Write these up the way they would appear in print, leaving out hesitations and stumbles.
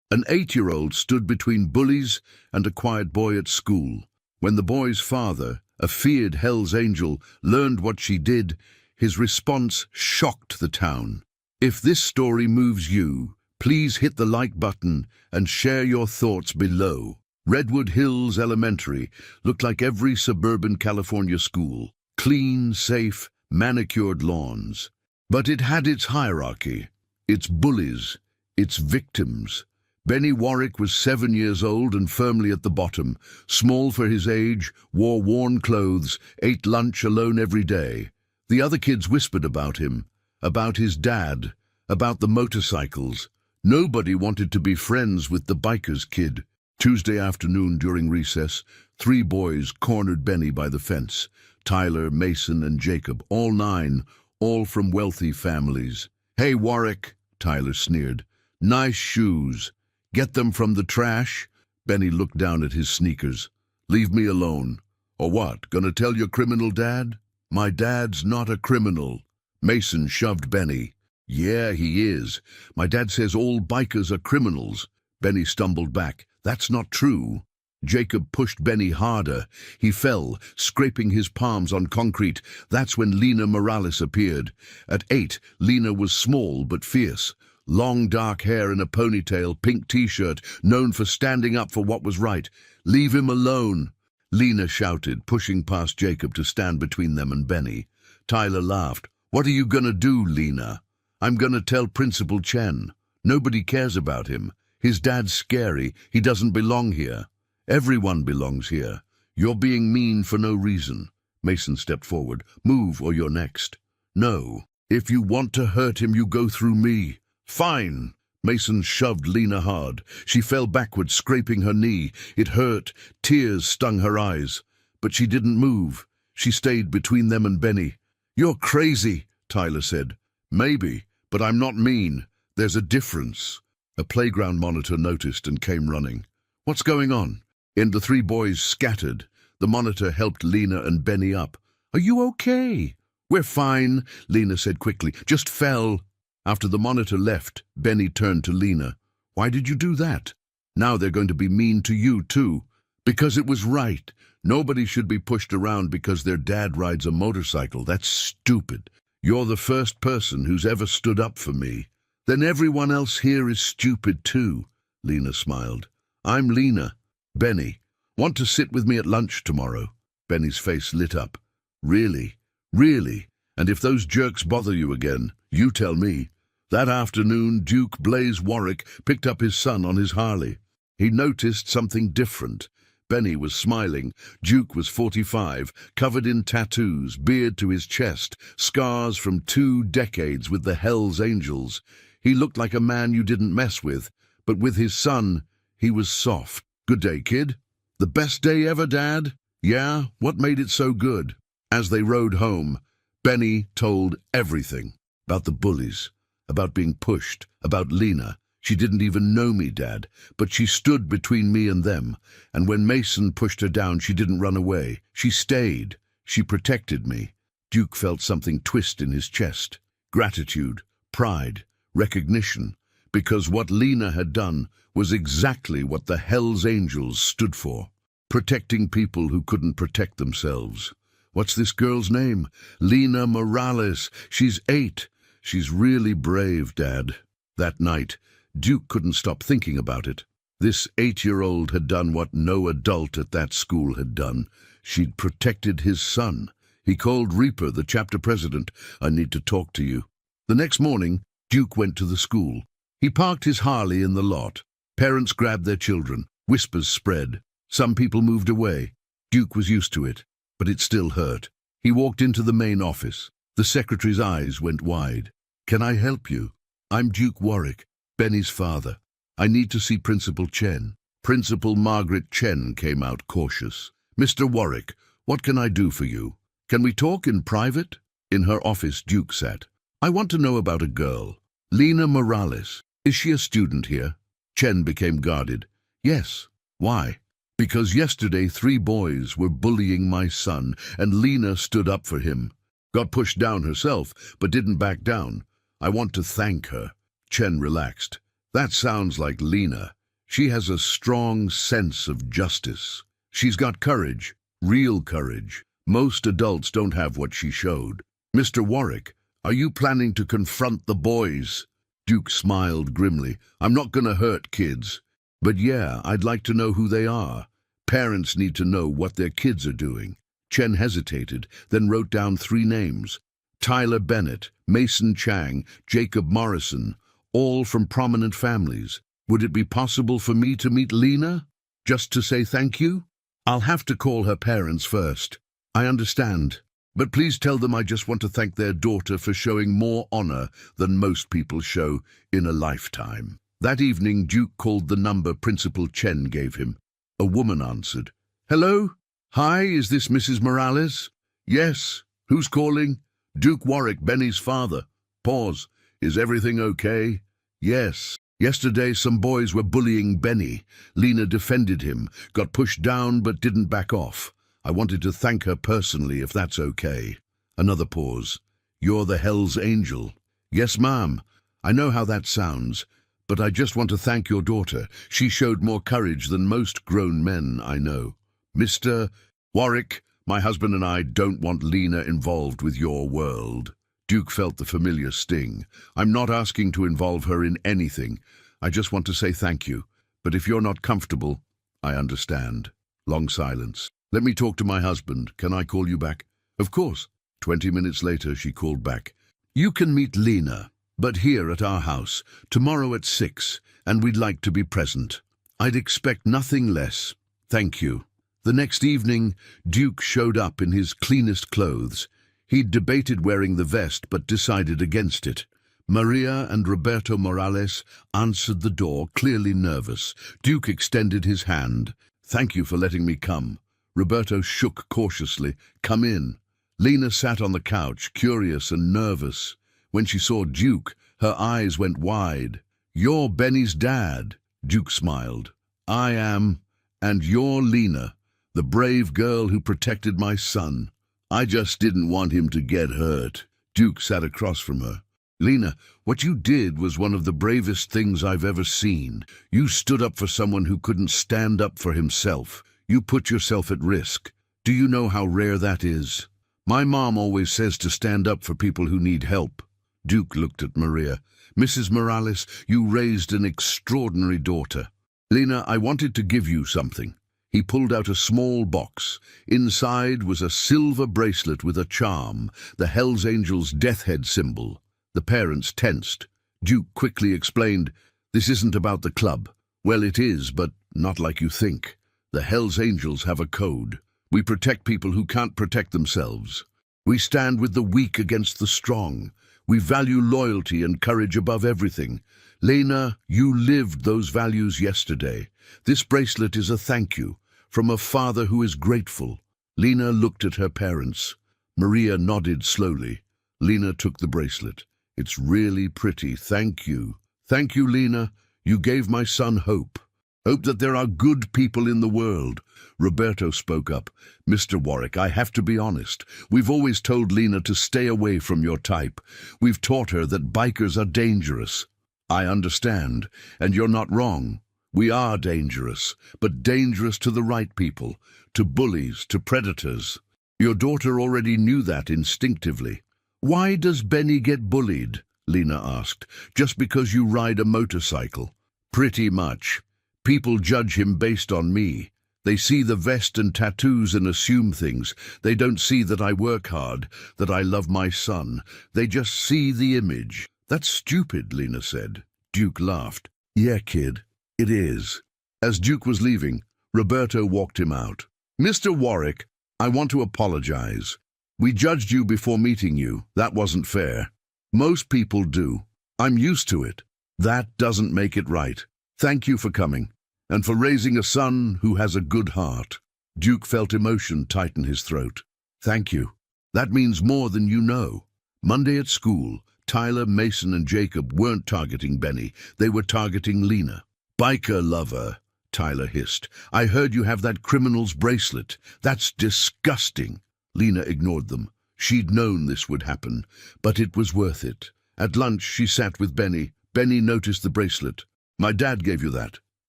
An 8-year-old stood between bullies and a quiet boy at school. When the boy's father, a feared Hell's Angel, learned what she did, his response shocked the town. If this story moves you, please hit the like button and share your thoughts below. Redwood Hills Elementary looked like every suburban California school. Clean, safe, manicured lawns. But it had its hierarchy, its bullies, its victims. Benny Warwick was 7 years old and firmly at the bottom. Small for his age, wore worn clothes, ate lunch alone every day. The other kids whispered about him, about his dad, about the motorcycles. Nobody wanted to be friends with the biker's kid. Tuesday afternoon during recess, 3 boys cornered Benny by the fence. Tyler, Mason, and Jacob, all 9, all from wealthy families. "Hey, Warwick," Tyler sneered. "Nice shoes. Get them from the trash?" Benny looked down at his sneakers. "Leave me alone." "Or what, gonna tell your criminal dad?" "My dad's not a criminal." Mason shoved Benny. "Yeah, he is. My dad says all bikers are criminals." Benny stumbled back. "That's not true." Jacob pushed Benny harder. He fell, scraping his palms on concrete. That's when Lena Morales appeared. At 8, Lena was small but fierce. Long dark hair in a ponytail, pink t-shirt, known for standing up for what was right. "Leave him alone," Lena shouted, pushing past Jacob to stand between them and Benny. Tyler laughed. "What are you gonna do, Lena?" "I'm gonna tell Principal Chen. Nobody cares about him. His dad's scary. He doesn't belong here. Everyone belongs here. You're being mean for no reason." Mason stepped forward. "Move or you're next." "No. If you want to hurt him, you go through me." "Fine." Mason shoved Lena hard. She fell backward, scraping her knee. It hurt. Tears stung her eyes. But she didn't move. She stayed between them and Benny. "You're crazy," Tyler said. "Maybe, but I'm not mean. There's a difference." A playground monitor noticed and came running. "What's going on?" And the 3 boys scattered. The monitor helped Lena and Benny up. "Are you okay?" "We're fine," Lena said quickly. "Just fell." After the monitor left, Benny turned to Lena. "Why did you do that?" "Now they're going to be mean to you, too." "Because it was right. Nobody should be pushed around because their dad rides a motorcycle. That's stupid. You're the first person who's ever stood up for me." "Then everyone else here is stupid, too," Lena smiled. "I'm Lena. Benny. Want to sit with me at lunch tomorrow?" Benny's face lit up. "Really? Really? And if those jerks bother you again, you tell me." That afternoon, Duke Blaze Warwick picked up his son on his Harley. He noticed something different. Benny was smiling. Duke was 45, covered in tattoos, beard to his chest, scars from 2 decades with the Hell's Angels. He looked like a man you didn't mess with, but with his son, he was soft. "Good day, kid." "The best day ever, Dad?" "Yeah, what made it so good?" As they rode home, Benny told everything. About the bullies, about being pushed, about Lena. "She didn't even know me, Dad, but she stood between me and them. And when Mason pushed her down, she didn't run away. She stayed. She protected me." Duke felt something twist in his chest. Gratitude, pride, recognition. Because what Lena had done was exactly what the Hell's Angels stood for. Protecting people who couldn't protect themselves. "What's this girl's name?" "Lena Morales. She's 8. She's really brave, Dad." That night, Duke couldn't stop thinking about it. This 8-year-old had done what no adult at that school had done. She'd protected his son. He called Reaper, the chapter president. "I need to talk to you." The next morning, Duke went to the school. He parked his Harley in the lot. Parents grabbed their children. Whispers spread. Some people moved away. Duke was used to it, but it still hurt. He walked into the main office. The secretary's eyes went wide. "Can I help you?" "I'm Duke Warwick, Benny's father. I need to see Principal Chen." Principal Margaret Chen came out cautious. "Mr. Warwick, what can I do for you? Can we talk in private?" In her office, Duke sat. "I want to know about a girl. Lena Morales. Is she a student here?" Chen became guarded. "Yes." "Why?" "Because yesterday 3 boys were bullying my son, and Lena stood up for him. Got pushed down herself, but didn't back down. I want to thank her." Chen relaxed. "That sounds like Lena. She has a strong sense of justice. She's got courage, real courage. Most adults don't have what she showed. Mr. Warwick, are you planning to confront the boys? Duke smiled grimly. I'm not going to hurt kids. But yeah, I'd like to know who they are. Parents need to know what their kids are doing. Chen hesitated, then wrote down 3 names. Tyler Bennett, Mason Chang, Jacob Morrison, all from prominent families. Would it be possible for me to meet Lena? Just to say thank you? I'll have to call her parents first. I understand. But please tell them I just want to thank their daughter for showing more honor than most people show in a lifetime. That evening, Duke called the number Principal Chen gave him. A woman answered. Hello? Hi, is this Mrs. Morales? Yes. Who's calling? Duke Warwick, Benny's father. Pause. Is everything okay? Yes. Yesterday, some boys were bullying Benny. Lena defended him, got pushed down but didn't back off. I wanted to thank her personally, if that's okay. Another pause. You're the Hell's Angel. Yes, ma'am. I know how that sounds, but I just want to thank your daughter. She showed more courage than most grown men I know. Mr. Warwick, my husband and I don't want Lena involved with your world. Duke felt the familiar sting. I'm not asking to involve her in anything. I just want to say thank you. But if you're not comfortable, I understand. Long silence. Let me talk to my husband. Can I call you back? Of course. 20 minutes later, she called back. You can meet Lena, but here at our house, tomorrow at 6, and we'd like to be present. I'd expect nothing less. Thank you. The next evening, Duke showed up in his cleanest clothes. He'd debated wearing the vest, but decided against it. Maria and Roberto Morales answered the door, clearly nervous. Duke extended his hand. Thank you for letting me come. Roberto shook cautiously. Come in. Lena sat on the couch, curious and nervous. When she saw Duke, her eyes went wide. You're Benny's dad, Duke smiled. I am, and you're Lena, the brave girl who protected my son. I just didn't want him to get hurt. Duke sat across from her. Lena, what you did was one of the bravest things I've ever seen. You stood up for someone who couldn't stand up for himself. You put yourself at risk. Do you know how rare that is? My mom always says to stand up for people who need help. Duke looked at Maria. Mrs. Morales, you raised an extraordinary daughter. Lena, I wanted to give you something. He pulled out a small box. Inside was a silver bracelet with a charm, the Hell's Angel's death head symbol. The parents tensed. Duke quickly explained, this isn't about the club. Well, it is, but not like you think. The Hell's Angels have a code. We protect people who can't protect themselves. We stand with the weak against the strong. We value loyalty and courage above everything. Lena, you lived those values yesterday. This bracelet is a thank you from a father who is grateful. Lena looked at her parents. Maria nodded slowly. Lena took the bracelet. It's really pretty. Thank you. Thank you, Lena. You gave my son hope. Hope that there are good people in the world. Roberto spoke up. Mr. Warwick, I have to be honest. We've always told Lena to stay away from your type. We've taught her that bikers are dangerous. I understand, and you're not wrong. We are dangerous, but dangerous to the right people, to bullies, to predators. Your daughter already knew that instinctively. Why does Benny get bullied? Lena asked. Just because you ride a motorcycle? Pretty much. People judge him based on me. They see the vest and tattoos and assume things. They don't see that I work hard, that I love my son. They just see the image. That's stupid, Lena said. Duke laughed. Yeah, kid, it is. As Duke was leaving, Roberto walked him out. Mr. Warwick, I want to apologize. We judged you before meeting you. That wasn't fair. Most people do. I'm used to it. That doesn't make it right. Thank you for coming, and for raising a son who has a good heart. Duke felt emotion tighten his throat. Thank you. That means more than you know. Monday at school, Tyler, Mason, and Jacob weren't targeting Benny. They were targeting Lena. Biker lover, Tyler hissed. I heard you have that criminal's bracelet. That's disgusting. Lena ignored them. She'd known this would happen, but it was worth it. At lunch, she sat with Benny. Benny noticed the bracelet. My dad gave you that.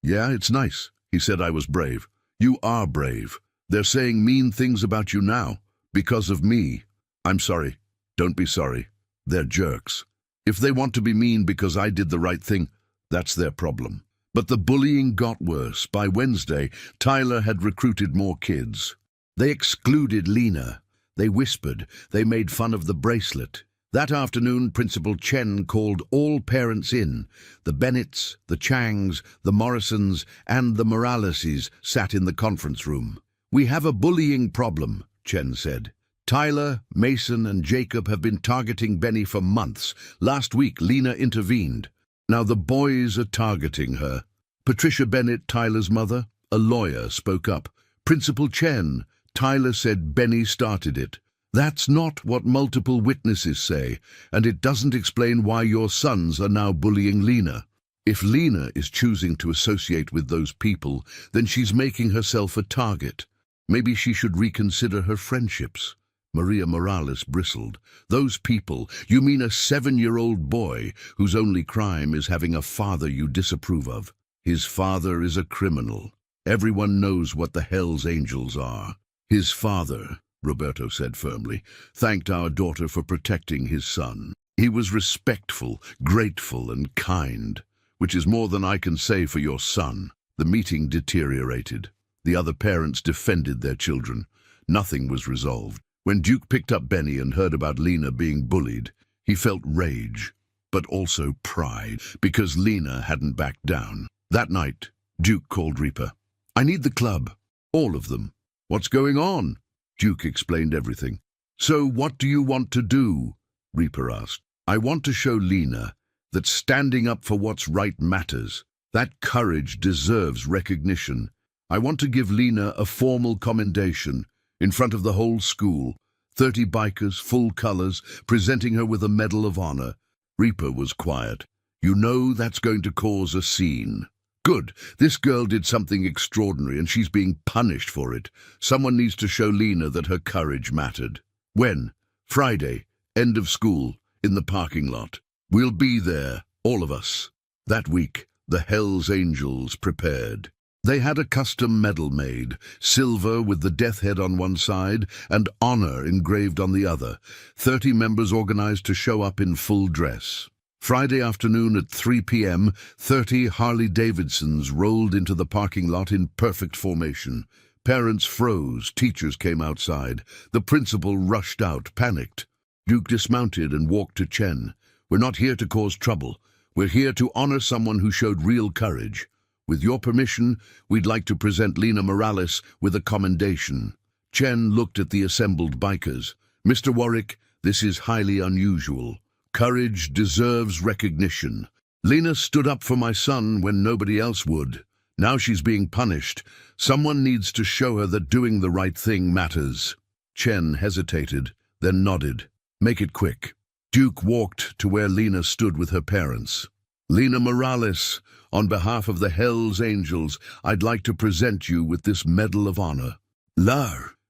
Yeah, it's nice. He said I was brave. You are brave. They're saying mean things about you now. Because of me. I'm sorry. Don't be sorry. They're jerks. If they want to be mean because I did the right thing, that's their problem. But the bullying got worse. By Wednesday, Tyler had recruited more kids. They excluded Lena. They whispered. They made fun of the bracelet. That afternoon, Principal Chen called all parents in. The Bennetts, the Changs, the Morrisons, and the Moraleses sat in the conference room. "We have a bullying problem," Chen said. "Tyler, Mason, and Jacob have been targeting Benny for months. Last week, Lena intervened. Now the boys are targeting her." Patricia Bennett, Tyler's mother, a lawyer, spoke up. "Principal Chen, Tyler said Benny started it. That's not what multiple witnesses say, and it doesn't explain why your sons are now bullying Lena. If Lena is choosing to associate with those people, then she's making herself a target. Maybe she should reconsider her friendships." Maria Morales bristled. "Those people? You mean a 7-year-old boy whose only crime is having a father you disapprove of? His father is a criminal. Everyone knows what the Hells Angels are. His father," Roberto said firmly, "thanked our daughter for protecting his son. He was respectful, grateful, and kind, which is more than I can say for your son." The meeting deteriorated. The other parents defended their children. Nothing was resolved. When Duke picked up Benny and heard about Lena being bullied, he felt rage, but also pride, because Lena hadn't backed down. That night, Duke called Reaper. "I need the club. All of them." "What's going on?" Duke explained everything. "So what do you want to do?" Reaper asked. "I want to show Lena that standing up for what's right matters. That courage deserves recognition. I want to give Lena a formal commendation in front of the whole school. 30 bikers, full colors, presenting her with a Medal of Honor." Reaper was quiet. "You know that's going to cause a scene." "Good. This girl did something extraordinary and she's being punished for it. Someone needs to show Lena that her courage mattered." "When?" "Friday, end of school, in the parking lot. We'll be there, all of us." That week, the Hells Angels prepared. They had a custom medal made, silver with the death head on one side and honor engraved on the other. 30 members organized to show up in full dress. Friday afternoon at 3 p.m., 30 Harley-Davidsons rolled into the parking lot in perfect formation. Parents froze, teachers came outside. The principal rushed out, panicked. Duke dismounted and walked to Chen. "We're not here to cause trouble. We're here to honor someone who showed real courage. With your permission, we'd like to present Lena Morales with a commendation." Chen looked at the assembled bikers. "Mr. Warwick, this is highly unusual. Courage deserves recognition. Lena stood up for my son when nobody else would. Now she's being punished. Someone needs to show her that doing the right thing matters." Chen hesitated, then nodded. "Make it quick." Duke walked to where Lena stood with her parents. "Lena Morales, on behalf of the Hells Angels, I'd like to present you with this Medal of Honor."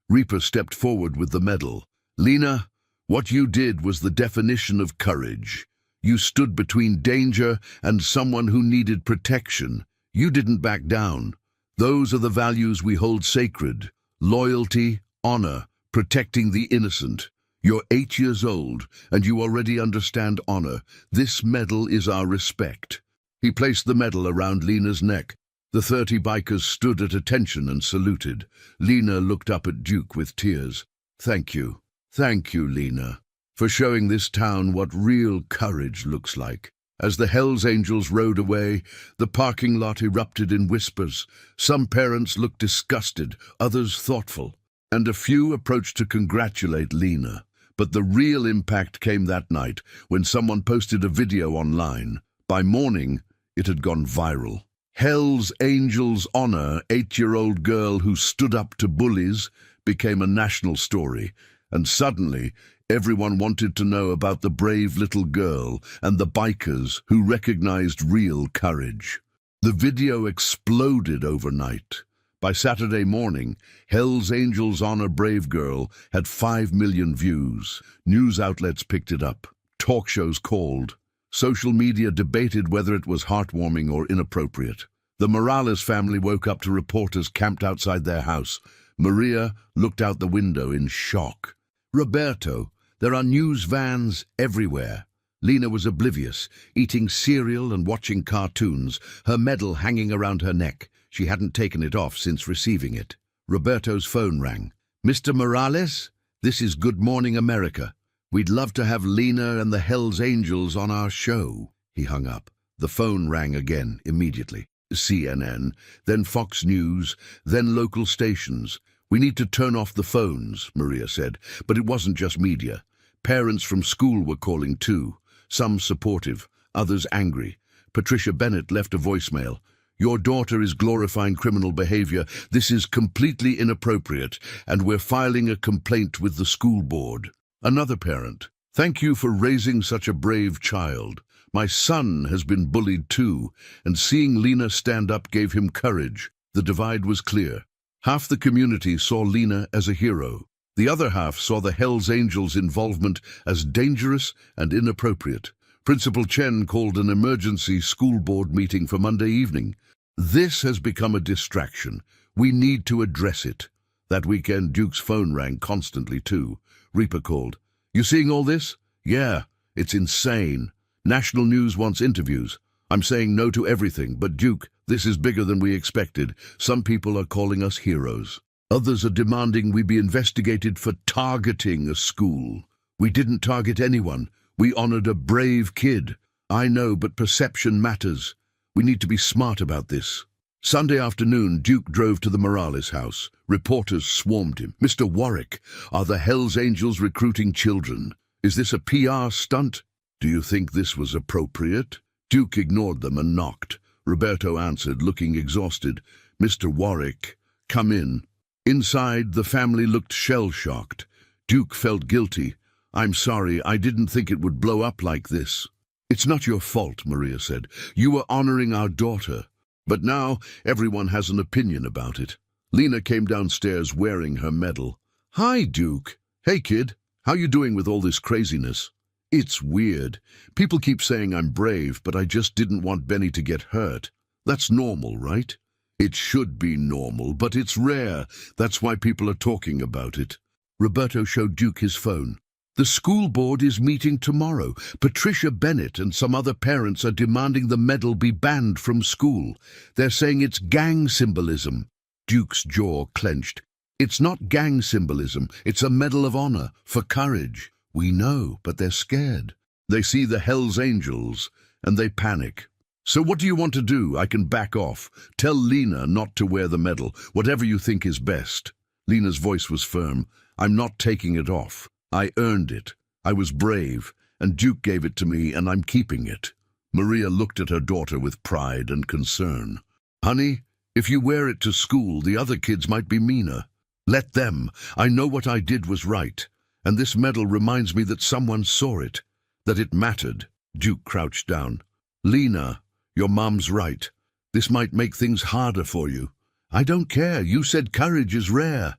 Reaper stepped forward with the medal. "Lena, what you did was the definition of courage. You stood between danger and someone who needed protection. You didn't back down. Those are the values we hold sacred: loyalty, honor, protecting the innocent. You're 8 years old, and you already understand honor. This medal is our respect." He placed the medal around Lena's neck. The 30 bikers stood at attention and saluted. Lena looked up at Duke with tears. "Thank you. Thank you, Lena, for showing this town what real courage looks like." As the Hells Angels rode away, the parking lot erupted in whispers. Some parents looked disgusted, others thoughtful, and a few approached to congratulate Lena. But the real impact came that night when someone posted a video online. By morning, it had gone viral. Hells Angels honor 8-year-old girl who stood up to bullies became a national story, and suddenly everyone wanted to know about the brave little girl and the bikers who recognized real courage. The video exploded overnight. By Saturday morning, Hells Angels Honor Brave Girl had 5 million views. News outlets picked it up. Talk shows called. Social media debated whether it was heartwarming or inappropriate. The Morales family woke up to reporters camped outside their house. Maria looked out the window in shock. Roberto, there are news vans everywhere. Lena was oblivious, eating cereal and watching cartoons, her medal hanging around her neck. She hadn't taken it off since receiving it. Roberto's phone rang. "Mr. Morales, this is Good Morning America. We'd love to have Lena and the Hells Angels on our show." He hung up. The phone rang again, immediately. CNN, then Fox News, then local stations. "We need to turn off the phones," Maria said. But it wasn't just media. Parents from school were calling too. Some supportive, others angry. Patricia Bennett left a voicemail. "Your daughter is glorifying criminal behavior. This is completely inappropriate, and we're filing a complaint with the school board." Another parent: "Thank you for raising such a brave child. My son has been bullied too, and seeing Lena stand up gave him courage." The divide was clear. Half the community saw Lena as a hero. The other half saw the Hells Angels' involvement as dangerous and inappropriate. Principal Chen called an emergency school board meeting for Monday evening. "This has become a distraction. We need to address it." That weekend, Duke's phone rang constantly too. Reaper called. "You seeing all this?" "Yeah, it's insane. National news wants interviews. I'm saying no to everything, but Duke, this is bigger than we expected. Some people are calling us heroes. Others are demanding we be investigated for targeting a school. We didn't target anyone. We honored a brave kid. I know, but perception matters. We need to be smart about this." Sunday afternoon, Duke drove to the Morales house. Reporters swarmed him. "Mr. Warwick, are the Hells Angels recruiting children? Is this a PR stunt? Do you think this was appropriate?" Duke ignored them and knocked. Roberto answered, looking exhausted. "Mr. Warwick, come in." Inside, the family looked shell-shocked. Duke felt guilty. "I'm sorry, I didn't think it would blow up like this." "It's not your fault," Maria said. "You were honoring our daughter. But now everyone has an opinion about it." Lena came downstairs wearing her medal. "Hi, Duke. Hey, kid. How you doing with all this craziness?" "It's weird. People keep saying I'm brave, but I just didn't want Benny to get hurt. That's normal, right?" "It should be normal, but it's rare. That's why people are talking about it." Roberto showed Duke his phone. "The school board is meeting tomorrow. Patricia Bennett and some other parents are demanding the medal be banned from school. They're saying it's gang symbolism." Duke's jaw clenched. "It's not gang symbolism. It's a medal of honor, for courage." "We know, but they're scared. They see the Hells Angels, and they panic." "So what do you want to do? I can back off. Tell Lena not to wear the medal, whatever you think is best." Lena's voice was firm. "I'm not taking it off. I earned it. I was brave, and Duke gave it to me, and I'm keeping it." Maria looked at her daughter with pride and concern. "Honey, if you wear it to school, the other kids might be meaner. Let them. I know what I did was right. And this medal reminds me that someone saw it, that it mattered." Duke crouched down. "Lena, your mom's right. This might make things harder for you." "I don't care. You said courage is rare."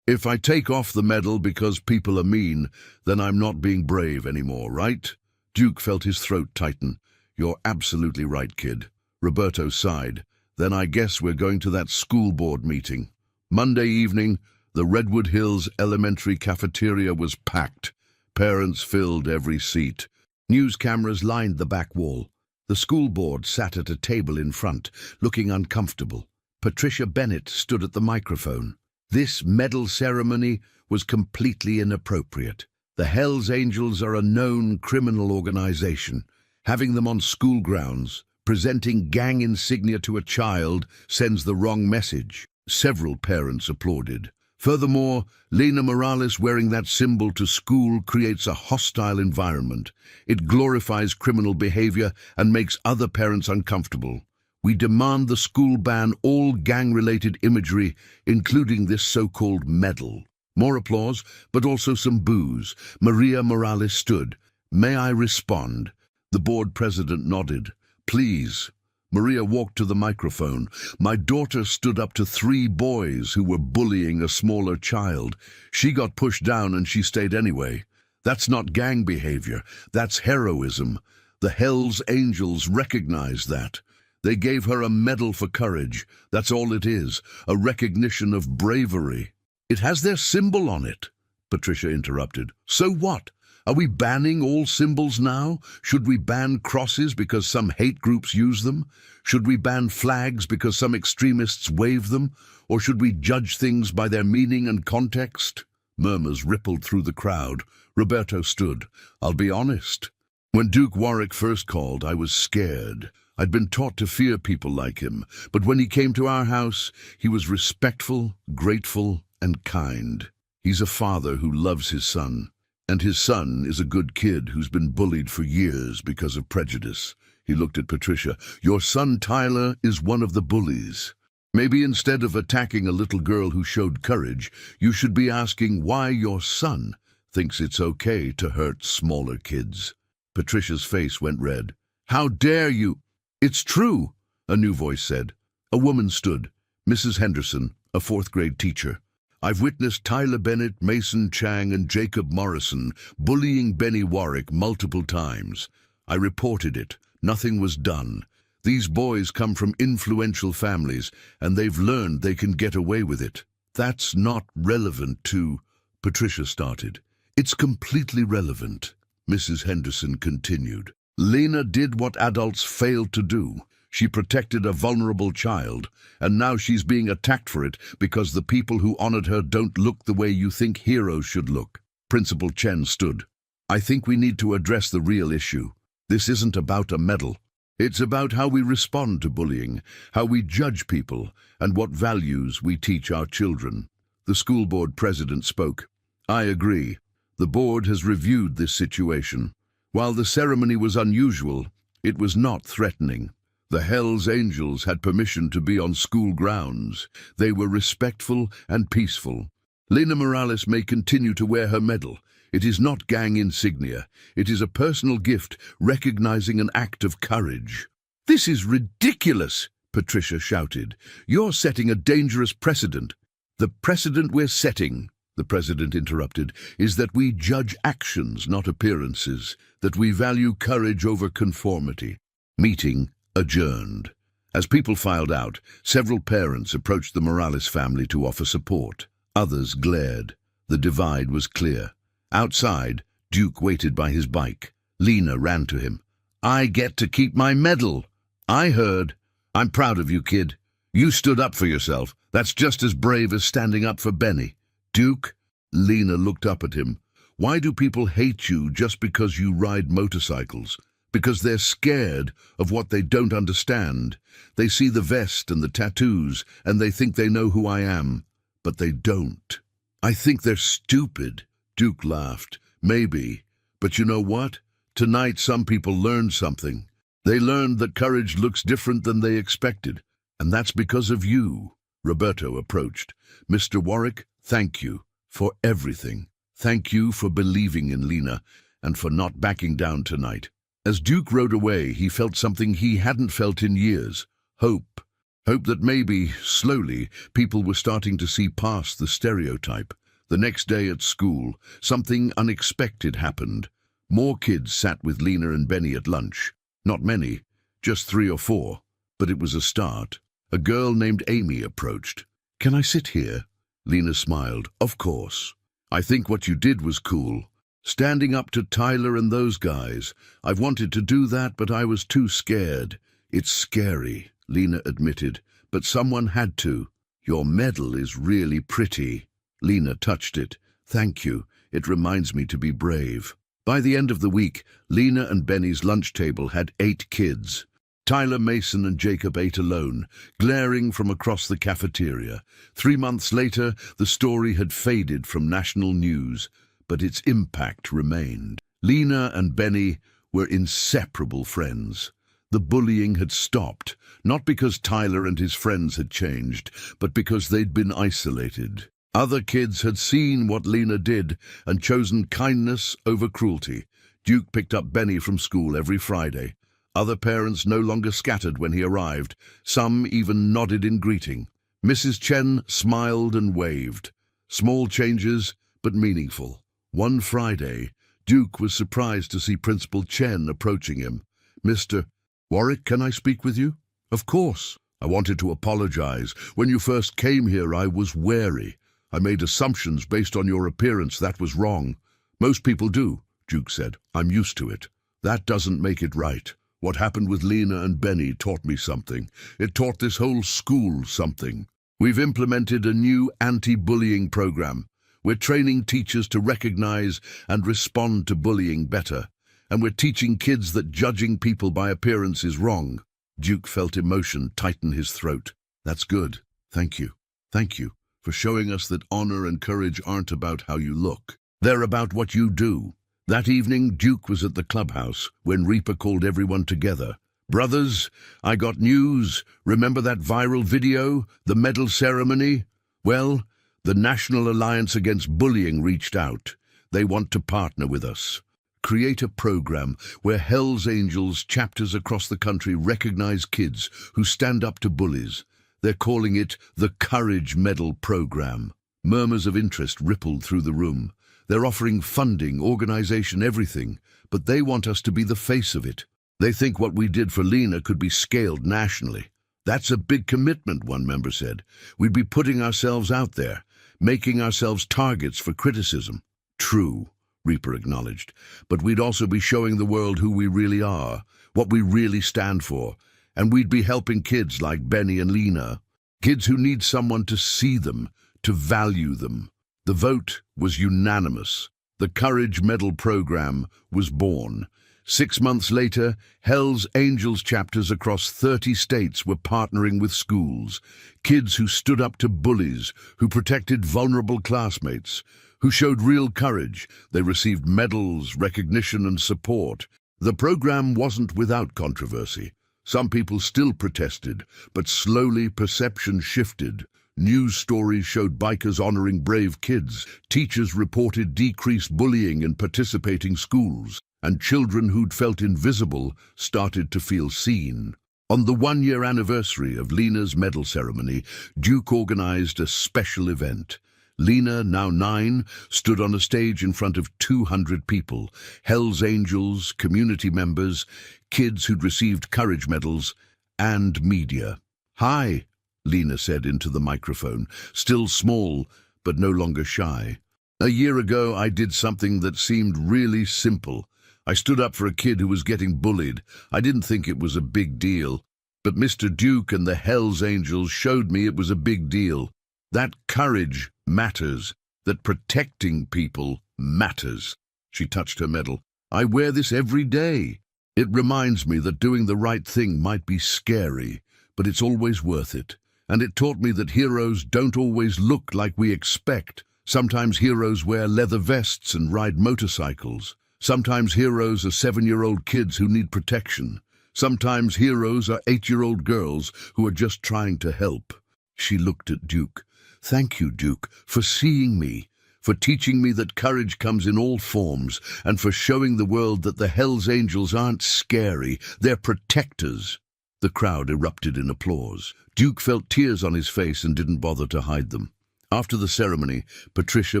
"If I take off the medal because people are mean, then I'm not being brave anymore, right?" Duke felt his throat tighten. "You're absolutely right, kid." Roberto sighed. "Then I guess we're going to that school board meeting." Monday evening, the Redwood Hills Elementary cafeteria was packed. Parents filled every seat. News cameras lined the back wall. The school board sat at a table in front, looking uncomfortable. Patricia Bennett stood at the microphone. This medal ceremony was completely inappropriate. The Hells Angels are a known criminal organization. Having them on school grounds, presenting gang insignia to a child, sends the wrong message. Several parents applauded. Furthermore, Lena Morales wearing that symbol to school creates a hostile environment. It glorifies criminal behavior and makes other parents uncomfortable. We demand the school ban all gang-related imagery, including this so-called medal. More applause, but also some boos. Maria Morales stood. "May I respond?" The board president nodded. "Please." Maria walked to the microphone. "My daughter stood up to 3 boys who were bullying a smaller child. She got pushed down and she stayed anyway. That's not gang behavior. That's heroism. The Hells Angels recognize that. They gave her a medal for courage. That's all it is, a recognition of bravery. It has their symbol on it, Patricia interrupted. So what? Are we banning all symbols now? Should we ban crosses because some hate groups use them? Should we ban flags because some extremists wave them? Or should we judge things by their meaning and context? Murmurs rippled through the crowd. Roberto stood. I'll be honest. When Duke Warwick first called, I was scared. I'd been taught to fear people like him, but when he came to our house, he was respectful, grateful, and kind. He's a father who loves his son. And his son is a good kid who's been bullied for years because of prejudice. He looked at Patricia. Your son Tyler is one of the bullies. Maybe instead of attacking a little girl who showed courage, you should be asking why your son thinks it's okay to hurt smaller kids. Patricia's face went red. How dare you? It's true, a new voice said. A woman stood, Mrs. Henderson, a fourth-grade teacher. I've witnessed Tyler Bennett, Mason Chang, and Jacob Morrison bullying Benny Warwick multiple times. I reported it. Nothing was done. These boys come from influential families, and they've learned they can get away with it. That's not relevant to... Patricia started. It's completely relevant, Mrs. Henderson continued. Lena did what adults failed to do. She protected a vulnerable child, and now she's being attacked for it because the people who honored her don't look the way you think heroes should look. Principal Chen stood. I think we need to address the real issue. This isn't about a medal. It's about how we respond to bullying, how we judge people, and what values we teach our children. The school board president spoke. I agree. The board has reviewed this situation. While the ceremony was unusual, it was not threatening. The Hells Angels had permission to be on school grounds. They were respectful and peaceful. Lena Morales may continue to wear her medal. It is not gang insignia. It is a personal gift recognizing an act of courage. This is ridiculous, Patricia shouted. You're setting a dangerous precedent. The precedent we're setting, the president interrupted, is that we judge actions, not appearances, that we value courage over conformity. Meeting adjourned. As people filed out, several parents approached the Morales family to offer support. Others glared. The divide was clear. Outside, Duke waited by his bike. Lena ran to him. I get to keep my medal. I heard. I'm proud of you, kid. You stood up for yourself. That's just as brave as standing up for Benny. Duke? Lena looked up at him. Why do people hate you just because you ride motorcycles? Because they're scared of what they don't understand. They see the vest and the tattoos, and they think they know who I am. But they don't. I think they're stupid. Duke laughed. Maybe. But you know what? Tonight some people learned something. They learned that courage looks different than they expected. And that's because of you. Roberto approached. Mr. Warwick, thank you for everything. Thank you for believing in Lena and for not backing down tonight. As Duke rode away, he felt something he hadn't felt in years. Hope. Hope that maybe, slowly, people were starting to see past the stereotype. The next day at school, something unexpected happened. More kids sat with Lena and Benny at lunch. Not many, just 3 or 4, but it was a start. A girl named Amy approached. Can I sit here? Lena smiled. Of course. I think what you did was cool. Standing up to Tyler and those guys. I've wanted to do that, but I was too scared. It's scary, Lena admitted, but someone had to. Your medal is really pretty. Lena touched it. Thank you. It reminds me to be brave. By the end of the week, Lena and Benny's lunch table had 8 kids. Tyler, Mason, and Jacob ate alone, glaring from across the cafeteria. 3 months later, the story had faded from national news, but its impact remained. Lena and Benny were inseparable friends. The bullying had stopped, not because Tyler and his friends had changed, but because they'd been isolated. Other kids had seen what Lena did and chosen kindness over cruelty. Duke picked up Benny from school every Friday. Other parents no longer scattered when he arrived. Some even nodded in greeting. Mrs. Chen smiled and waved. Small changes, but meaningful. One Friday, Duke was surprised to see Principal Chen approaching him. Mr. Warwick, can I speak with you? Of course. I wanted to apologize. When you first came here, I was wary. I made assumptions based on your appearance. That was wrong. Most people do, Duke said. I'm used to it. That doesn't make it right. What happened with Lena and Benny taught me something. It taught this whole school something. We've implemented a new anti-bullying program. We're training teachers to recognize and respond to bullying better. And we're teaching kids that judging people by appearance is wrong. Duke felt emotion tighten his throat. That's good. Thank you. Thank you for showing us that honor and courage aren't about how you look. They're about what you do. That evening, Duke was at the clubhouse when Reaper called everyone together. Brothers, I got news. Remember that viral video, the medal ceremony? Well, the National Alliance Against Bullying reached out. They want to partner with us. Create a program where Hell's Angels chapters across the country recognize kids who stand up to bullies. They're calling it the Courage Medal Program. Murmurs of interest rippled through the room. They're offering funding, organization, everything, but they want us to be the face of it. They think what we did for Lena could be scaled nationally. That's a big commitment, one member said. We'd be putting ourselves out there, making ourselves targets for criticism. True, Reaper acknowledged, but we'd also be showing the world who we really are, what we really stand for, and we'd be helping kids like Benny and Lena, kids who need someone to see them, to value them. The vote was unanimous. The Courage Medal Program was born. 6 months later, Hell's Angels chapters across 30 states were partnering with schools. Kids who stood up to bullies, who protected vulnerable classmates, who showed real courage. They received medals, recognition, and support. The program wasn't without controversy. Some people still protested, but slowly perception shifted. News stories showed bikers honoring brave kids. Teachers reported decreased bullying in participating schools. And children who'd felt invisible started to feel seen. On the 1-year anniversary of Lena's medal ceremony, Duke organized a special event. Lena, now 9, stood on a stage in front of 200 people, Hell's Angels, community members, kids who'd received courage medals, and media. "Hi," Lena said into the microphone, still small, but no longer shy. "A year ago, I did something that seemed really simple. I stood up for a kid who was getting bullied. I didn't think it was a big deal. But Mr. Duke and the Hell's Angels showed me it was a big deal. That courage matters. That protecting people matters." She touched her medal. "I wear this every day. It reminds me that doing the right thing might be scary, but it's always worth it. And it taught me that heroes don't always look like we expect. Sometimes heroes wear leather vests and ride motorcycles. Sometimes heroes are 7-year-old kids who need protection. Sometimes heroes are 8-year-old girls who are just trying to help." She looked at Duke. "Thank you, Duke, for seeing me, for teaching me that courage comes in all forms, and for showing the world that the Hell's Angels aren't scary, they're protectors." The crowd erupted in applause. Duke felt tears on his face and didn't bother to hide them. After the ceremony, Patricia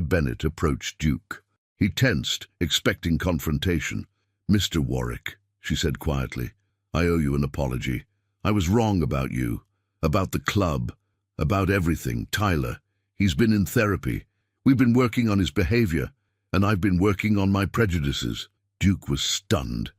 Bennett approached Duke. He tensed, expecting confrontation. "Mr. Warwick," she said quietly, "I owe you an apology. I was wrong about you, about the club, about everything. Tyler, he's been in therapy. We've been working on his behavior, and I've been working on my prejudices." Duke was stunned.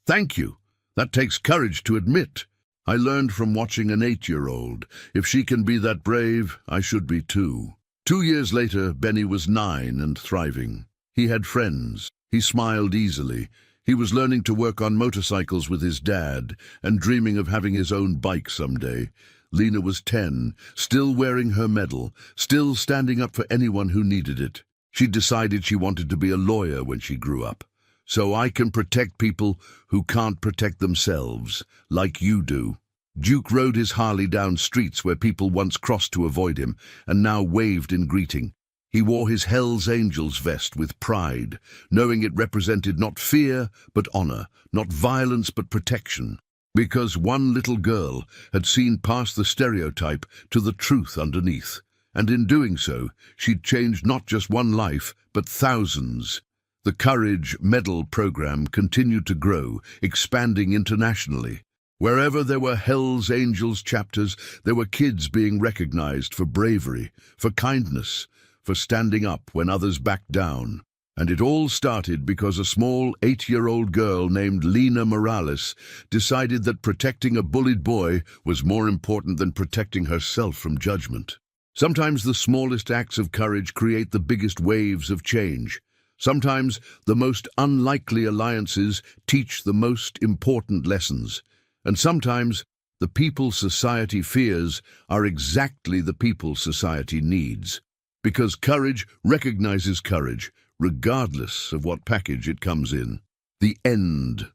Thank you. That takes courage to admit. I learned from watching an 8-year-old. If she can be that brave, I should be too. 2 years later, Benny was 9 and thriving. He had friends. He smiled easily. He was learning to work on motorcycles with his dad and dreaming of having his own bike someday. Lena was 10, still wearing her medal, still standing up for anyone who needed it. She decided she wanted to be a lawyer when she grew up. "So I can protect people who can't protect themselves, like you do." Duke rode his Harley down streets where people once crossed to avoid him and now waved in greeting. He wore his Hell's Angels vest with pride, knowing it represented not fear but honor, not violence but protection. Because one little girl had seen past the stereotype to the truth underneath, and in doing so, she'd changed not just one life, but thousands. The Courage Medal program continued to grow, expanding internationally. Wherever there were Hell's Angels chapters, there were kids being recognized for bravery, for kindness, for standing up when others backed down. And it all started because a small 8-year-old girl named Lena Morales decided that protecting a bullied boy was more important than protecting herself from judgment. Sometimes the smallest acts of courage create the biggest waves of change. Sometimes the most unlikely alliances teach the most important lessons. And sometimes the people society fears are exactly the people society needs. Because courage recognizes courage, regardless of what package it comes in. The end.